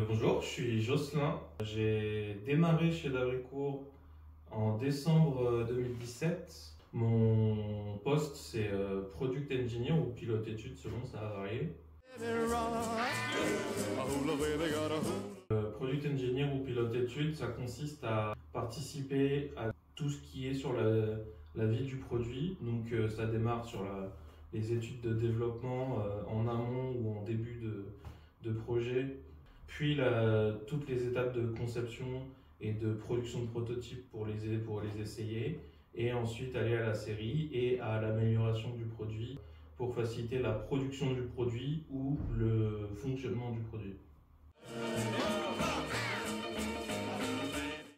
Bonjour, je suis Jocelyn. J'ai démarré chez Davricourt en décembre 2017. Mon poste c'est Product Engineer ou pilote études selon, ça va varier. Product Engineer ou pilote études, ça consiste à participer à tout ce qui est sur la vie du produit. Donc ça démarre sur les études de développement en amont ou en début de projet, puis toutes les étapes de conception et de production de prototypes pour les essayer, et ensuite aller à la série et à l'amélioration du produit pour faciliter la production du produit ou le fonctionnement du produit.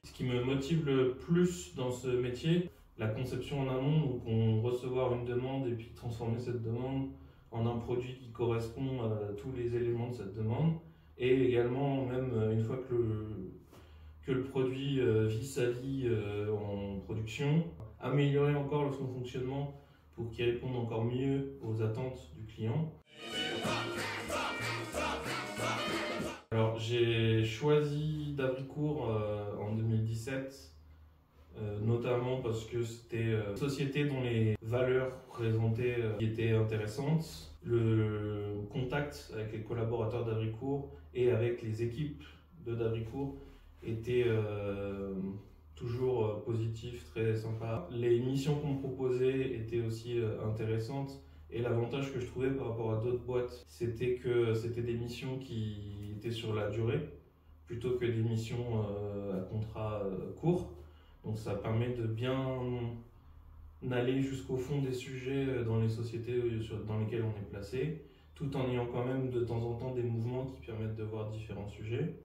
Ce qui me motive le plus dans ce métier, la conception en amont, donc on recevoir une demande et puis transformer cette demande en un produit qui correspond à tous les éléments de cette demande, et également même une fois que le produit vit sa vie en production, améliorer encore son fonctionnement pour qu'il réponde encore mieux aux attentes du client. Alors j'ai choisi Davricourt en 2017, notamment parce que c'était une société dont les valeurs présentées étaient intéressantes. Le contact avec les collaborateurs Davricourt et avec les équipes de Davricourt était toujours positif, très sympa. Les missions qu'on me proposait étaient aussi intéressantes. Et l'avantage que je trouvais par rapport à d'autres boîtes, c'était que c'était des missions qui étaient sur la durée, plutôt que des missions à contrat court. Donc ça permet de bien aller jusqu'au fond des sujets dans les sociétés dans lesquelles on est placé, tout en ayant quand même de temps en temps des mouvements qui permettent de voir différents sujets.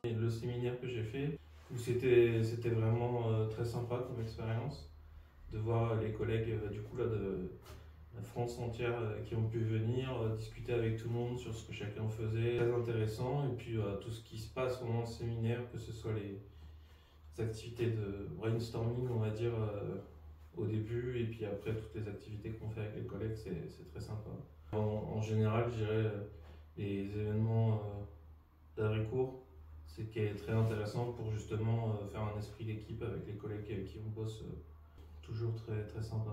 Et le séminaire que j'ai fait, où c'était vraiment très sympa comme expérience, de voir les collègues du coup là de la France entière qui ont pu venir discuter avec tout le monde sur ce que chacun faisait, très intéressant. Et puis tout ce qui se passe pendant le séminaire, que ce soit les activités de brainstorming on va dire au début, et puis après toutes les activités qu'on fait avec les collègues, c'est très sympa. En général je dirais les événements Davricourt, c'est qui est très intéressant pour justement faire un esprit d'équipe avec les collègues avec qui on bosse, toujours très, très sympa.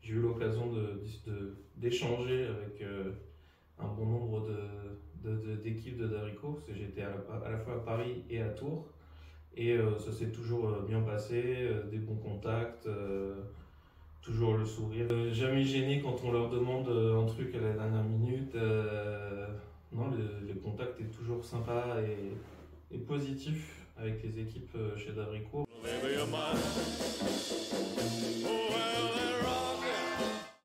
J'ai eu l'occasion d'échanger avec un bon nombre d'équipes de Davricourt, parce que j'étais à la fois à Paris et à Tours, et ça s'est toujours bien passé, des bons contacts, toujours le sourire. Jamais gêné quand on leur demande un truc à la dernière minute. Non, le contact est toujours sympa et positif avec les équipes chez Davricourt.